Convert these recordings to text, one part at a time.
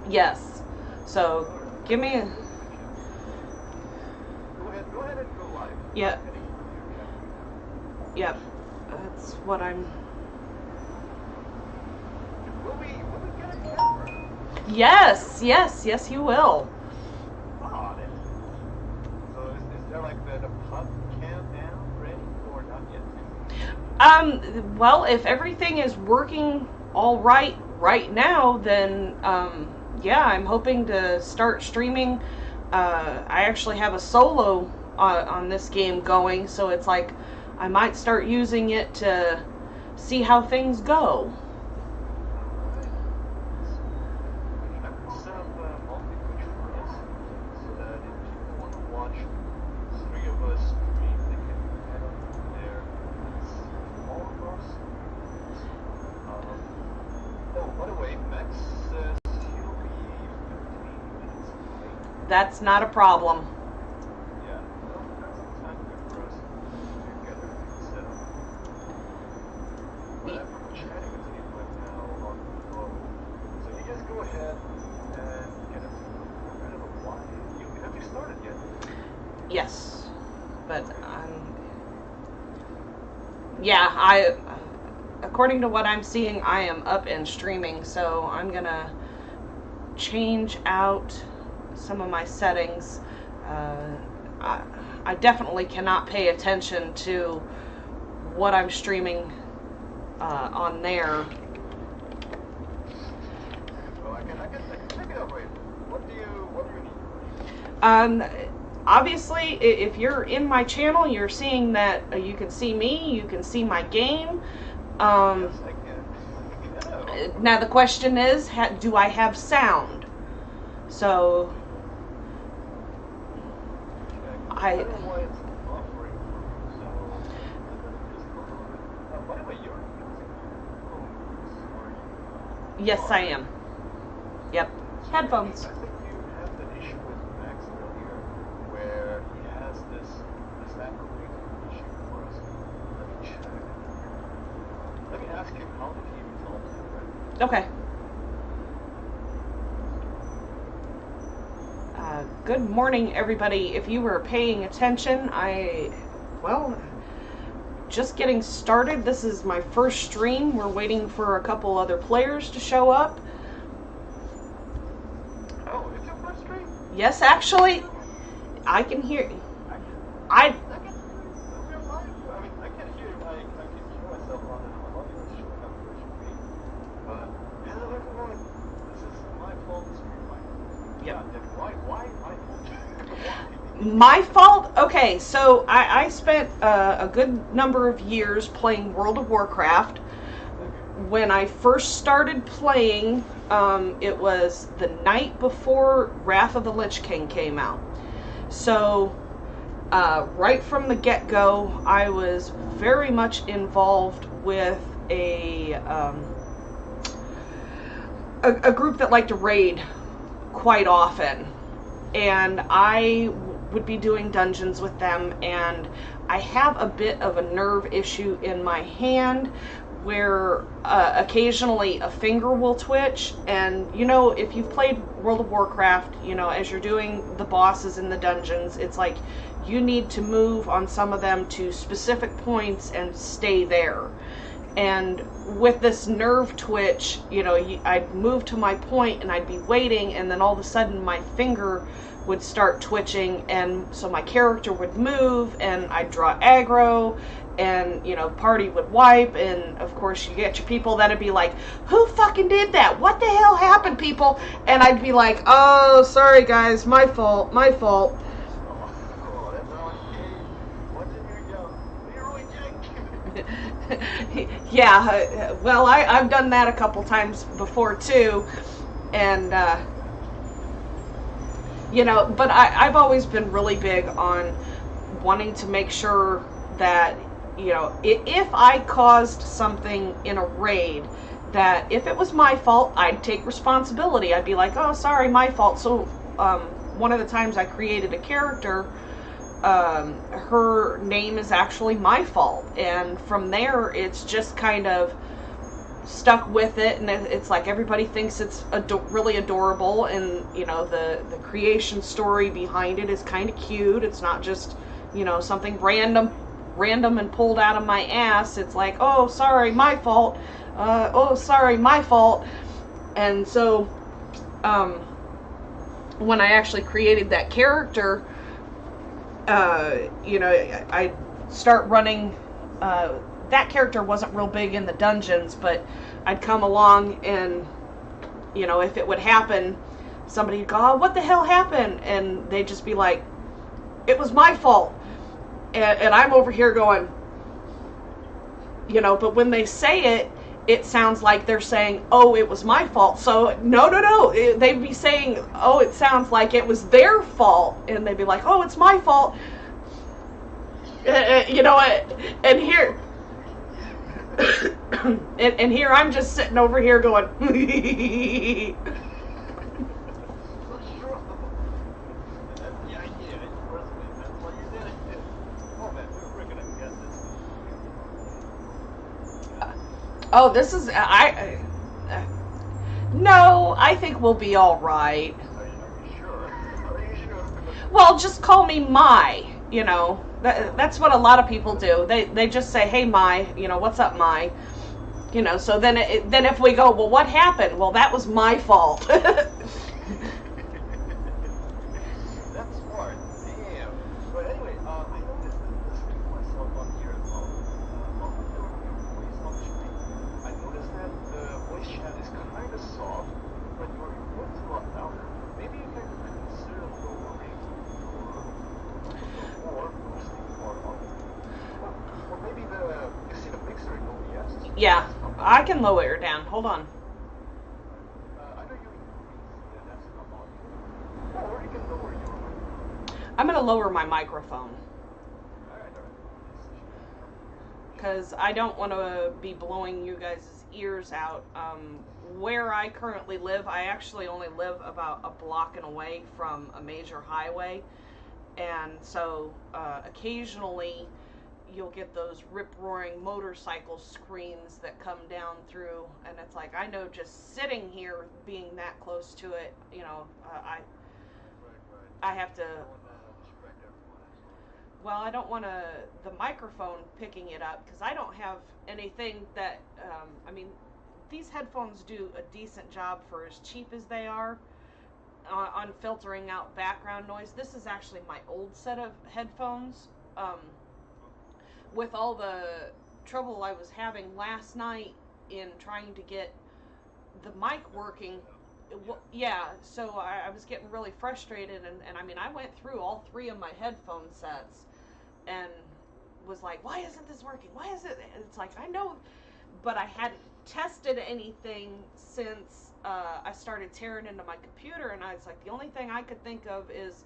Yes. So, give me a... Go ahead and go live. Yep. Yep. That's what I'm... Will we get a camera? Yes, yes, yes, you will. Oh, so is there like the pub cam now ready or not yet? Well, if everything is working all right now, then, yeah, I'm hoping to start streaming. I actually have a solo on this game going, so it's like I might start using it to see how things go. That's not a problem. Yeah, well, that's some time good for us to get everything set up. But I'm chatting with you right now on the phone. So you guys go ahead and get everything rid of a why. Have you started yet? Yes. But yeah, according to what I'm seeing, I am up and streaming, so I'm gonna change out some of my settings. I definitely cannot pay attention to what I'm streaming on there. Well, I can take it over. What do you need? Obviously, if you're in my channel, you're seeing that you can see me, you can see my game. Yes, I can. Now the question is, do I have sound? So I don't know why it's buffering. So by the way, you're using headphones, yes, I am. Yep, headphones. I think you have an issue with Max earlier, where he has this acronym issue for us. Let me check. Let me ask him how did he resolve it, right? Okay. Good morning, everybody. If you were paying attention, just getting started. This is my first stream. We're waiting for a couple other players to show up. Oh, it's your first stream? Yes, actually, I can hear you. I can hear you. I can hear myself on the audio showing up where it should be. But hello everyone. This is Maifalt stream. Yep. Why Maifalt? Okay, so I spent a good number of years playing World of Warcraft. When I first started playing, it was the night before Wrath of the Lich King came out. So, right from the get-go, I was very much involved with a group that liked to raid quite often. And I would be doing dungeons with them, and I have a bit of a nerve issue in my hand where occasionally a finger will twitch. And you know, if you've played World of Warcraft, you know, as you're doing the bosses in the dungeons, it's like you need to move on some of them to specific points and stay there. And with this nerve twitch, you know, I'd move to my point and I'd be waiting, and then all of a sudden my finger would start twitching, and so my character would move and I'd draw aggro, and you know, party would wipe. And of course you get your people that'd be like, who fucking did that? What the hell happened, people? And I'd be like, oh, sorry guys, my fault. Yeah, well, I've done that a couple times before too, and you know, but I've always been really big on wanting to make sure that, you know, if I caused something in a raid, that if it was my fault, I'd take responsibility. I'd be like, oh, sorry, my fault. So one of the times I created a character, her name is actually Maifalt, and from there it's just kind of stuck with it, and it's like everybody thinks it's really adorable, and the creation story behind it is kind of cute. It's not just something random and pulled out of my ass. It's like, oh, sorry, my fault. Oh, sorry, my fault. And so when I actually created that character, I start running. That character wasn't real big in the dungeons, but I'd come along and, if it would happen, somebody'd go, oh, what the hell happened? And they'd just be like, it was my fault. And I'm over here going, but when they say it, it sounds like they're saying, oh, it was my fault. So, no. They'd be saying, oh, it sounds like it was their fault. And they'd be like, oh, it's my fault. And here... and here I'm just sitting over here going... Oh, this is... No, I think we'll be all right. Are you sure? Are you sure? Well, just call me Mai, That's what a lot of people do. They just say, hey, Mai, what's up, Mai? So then if we go, well, what happened? Well, that was my fault. That's smart. Damn. But anyway, I noticed this for myself on here as well. On your voice functioning, I noticed that the voice chat is kind of soft, but your voice is a lot louder. Maybe you can consider lowering or boosting more on it. Or maybe you see the mixer in OBS? Yeah, I can lower it down. Hold on. I know you can that's not on. Or you can lower your... I'm going to lower my microphone. Alright. Because I don't want to be blowing you guys' ears out. Where I currently live, I actually only live about a block and away from a major highway. And so occasionally you'll get those rip-roaring motorcycle screams that come down through, and it's like, I know just sitting here, being that close to it, I have to... Well, I don't want the microphone picking it up, because I don't have anything that, these headphones do a decent job for as cheap as they are on filtering out background noise. This is actually my old set of headphones. With all the trouble I was having last night in trying to get the mic working, so I was getting really frustrated, and I went through all three of my headphone sets and was like, why isn't this working? Why is it? And it's like, I know, but I hadn't tested anything since I started tearing into my computer, and I was like, the only thing I could think of is,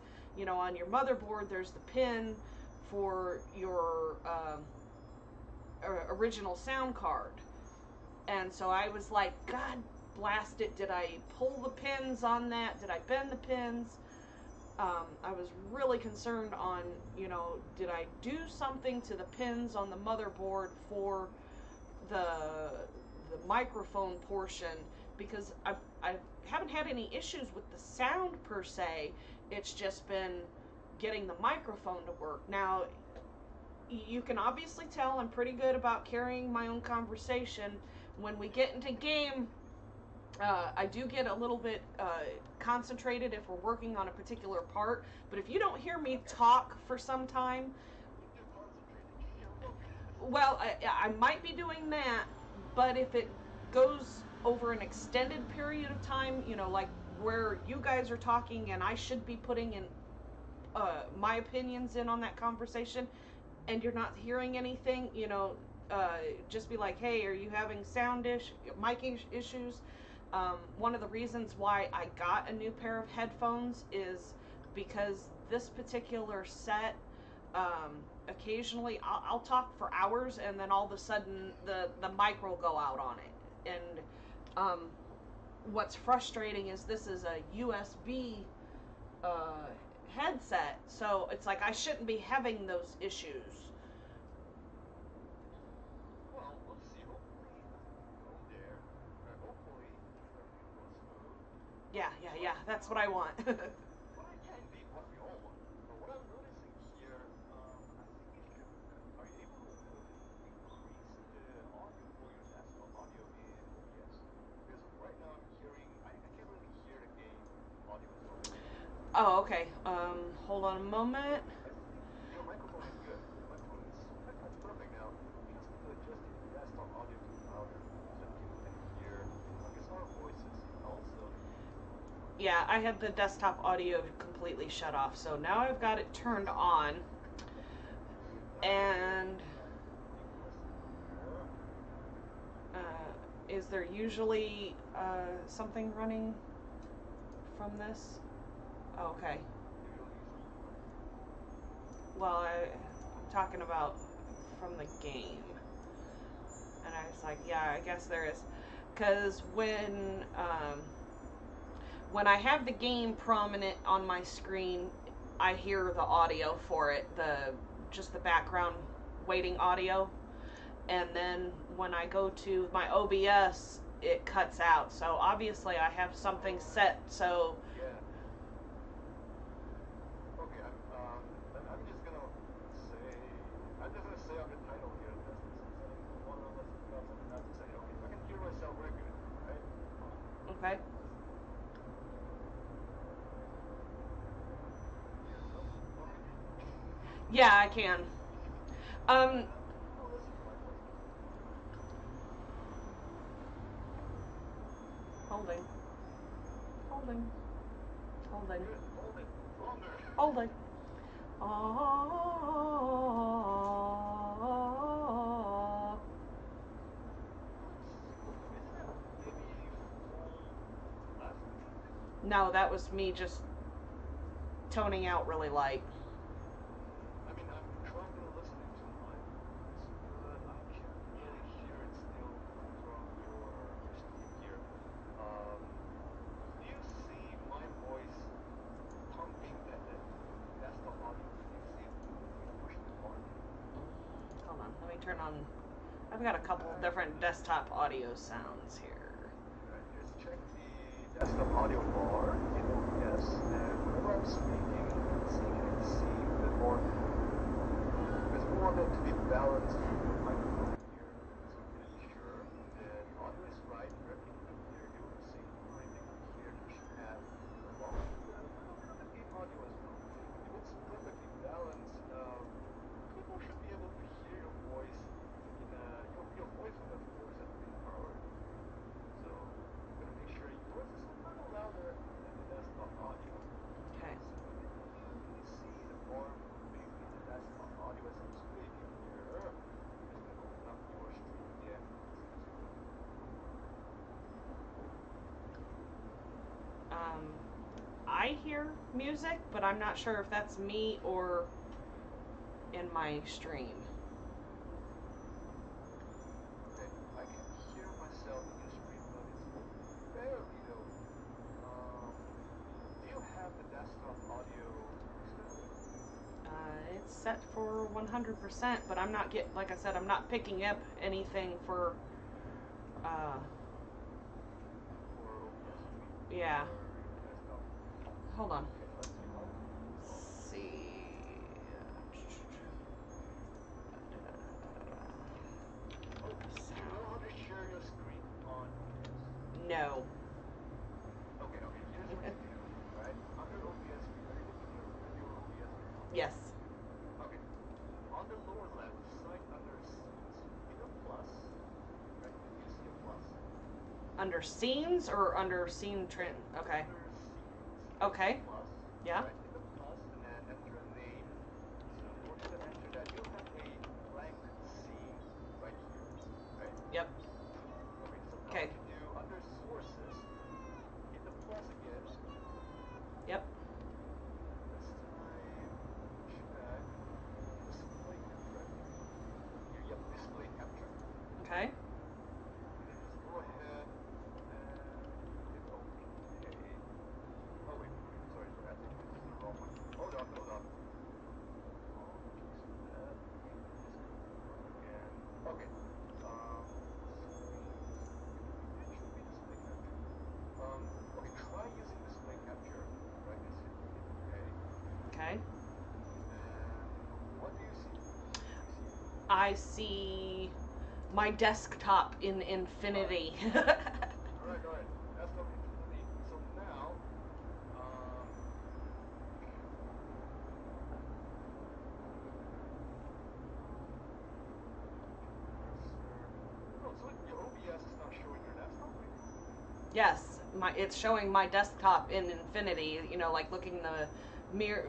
on your motherboard, there's the pin for your original sound card. And so I was like, God blast it, did I pull the pins on that? Did I bend the pins? I was really concerned on, did I do something to the pins on the motherboard for the microphone portion? Because I haven't had any issues with the sound per se. It's just been getting the microphone to work. Now, you can obviously tell I'm pretty good about carrying my own conversation. When we get into game, I do get a little bit concentrated if we're working on a particular part. But if you don't hear me talk for some time, well, I might be doing that, but if it goes over an extended period of time, like where you guys are talking and I should be putting in my opinions in on that conversation, and you're not hearing anything, just be like, hey, are you having mic issues? One of the reasons why I got a new pair of headphones is because this particular set, occasionally I'll talk for hours and then all of a sudden the mic will go out on it. And what's frustrating is this is a USB headset, so it's like I shouldn't be having those issues. Well, let's see. Hopefully, there. That's what I want. Well, yeah, indeed, what we all want. But what I'm noticing here, I think if you are you able to increase the audio for your desktop audio in OBS? Because right now I can't really hear the game audio as well. Oh, okay. Hold on a moment. I think your microphone is good. Your microphone is pretty much perfect now. You just need to adjust your desktop audio to be louder so that people can hear, I guess, our voices also. Yeah, I had the desktop audio completely shut off, so now I've got it turned on. And is there usually something running from this? Oh, okay. Well, I'm talking about from the game. And I was like, yeah, I guess there is. Because when I have the game prominent on my screen, I hear the audio for it, just the background waiting audio. And then when I go to my OBS, it cuts out. So obviously I have something set so... Yeah. Okay, I'm just gonna say on the title here, this is one of us not to say, okay, I can hear myself very good, right? Okay. Yeah, I can. Holding. Holding. Holding. Hold it longer. Holding. Oh. Isn't it maybe full left? No, that was me just toning out really light. I mean, I'm trying to listen to my voice, but I can't really hear it still from your stream here. Do you see my voice pumping the desktop audio? Do you see it pushing the volume? Hold on, let me turn on. I've got a couple of different desktop audio sounds here. Right, just check the desktop audio bar in OBS, and whenever I'm speaking, see if you can see a bit more. Because we want it to be balanced with the microphone here, so I'm pretty sure that the audio is right, everything can hear you, the same timing here, you should have along with a little bit of the game audio as well. If it's perfectly balanced, people should be able to hear your voice your voice will of course have been priority. So I'm gonna make sure yours is a little louder than the desktop audio. Okay. So you can see the bar moving in the desktop audio as I'm speaking here. I'm just gonna open up your stream again. I hear music, but I'm not sure if that's me or in my stream. Okay, I can hear myself in your stream, but it's barely though. Do you have the desktop audio set? It's set for 100%, but I'm not like I said, I'm not picking up anything for OBS, yeah. or desktop. Hold on. Okay, let's See. Do you know how to share your screen on OBS? No. Okay, here's what you do, right? Under OBS, are you looking at your OBS right now? Yes. Okay. On the lower left side under scenes, hit a plus, right? You see a plus? Under scenes or under scene trend? Okay. Under scenes, Okay. plus, Yeah. right? Hit a plus and then enter a name. So once you enter that, you'll have a blank scene right here, right? Yep. Okay, so now Okay. what you do under sources, hit the plus again. Yep. This time, check display capture. Here, yep, display capture. Okay. And then just go ahead and hit OK. Oh wait, sorry, I think this is the wrong one. Hold on. Apologies for that. Just confirm again. Okay. It should be display capture. Okay, try using display capture I see my desktop in infinity. Alright, alright. That's not infinity. So now, oh, so your OBS is not showing your desktop right now? Yes, it's showing my desktop in infinity, you know, like looking the mirror,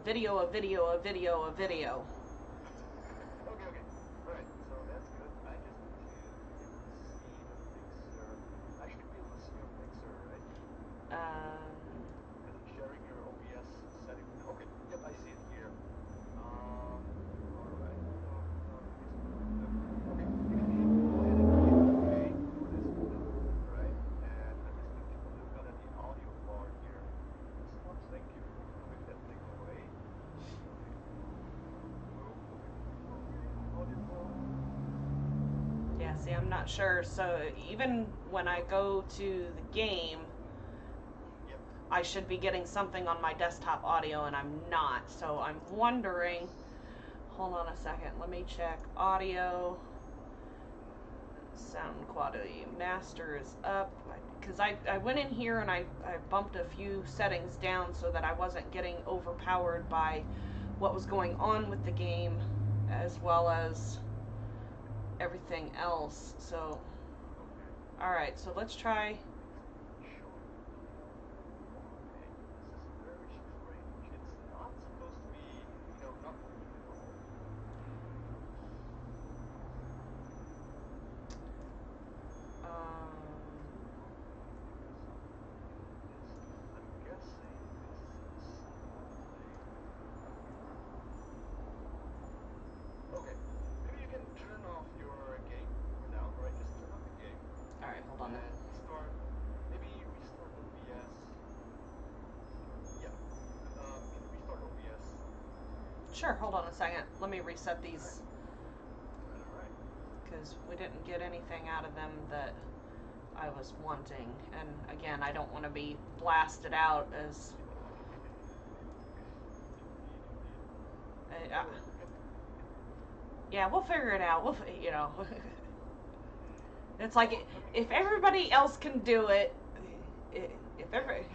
video, a video, a video, a video. Okay, okay. Alright, so that's good. I just need to be able to see the mixer. I should be able to see your mixer, right? Because I'm sharing your OBS setting. Okay, yep, I see it here. Alright. Okay, you can go ahead and hit OK for this window, right? And I'm just going to take a look at the audio bar here. Stop, thank you for moving that thing away. Yeah, see, I'm not sure. So even when I go to the game, Yep. I should be getting something on my desktop audio, and I'm not. So I'm wondering. Hold on a second. Let me check. Audio. Sound quality. Master is up. Because I went in here and I bumped a few settings down so that I wasn't getting overpowered by what was going on with the game, as well as everything else. So, alright, so let's try. This is very strange. It's not supposed to be, not moving at all. I'm guessing this is okay. Maybe you can turn off your game for now, right? Just turn off the game. Alright, hold on. And restart. Maybe restart OBS. Yeah. Restart OBS. Sure, hold on a second. Let me reset these. Alright. Because we didn't get anything out of them that I was wanting. And again, I don't want to be blasted out as... yeah, we'll figure it out. We'll, it's like, if everybody else can do it, if everybody...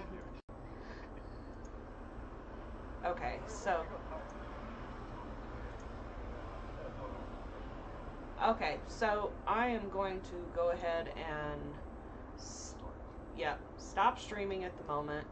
Okay, so... Okay, so I am going to go ahead and... stop streaming at the moment.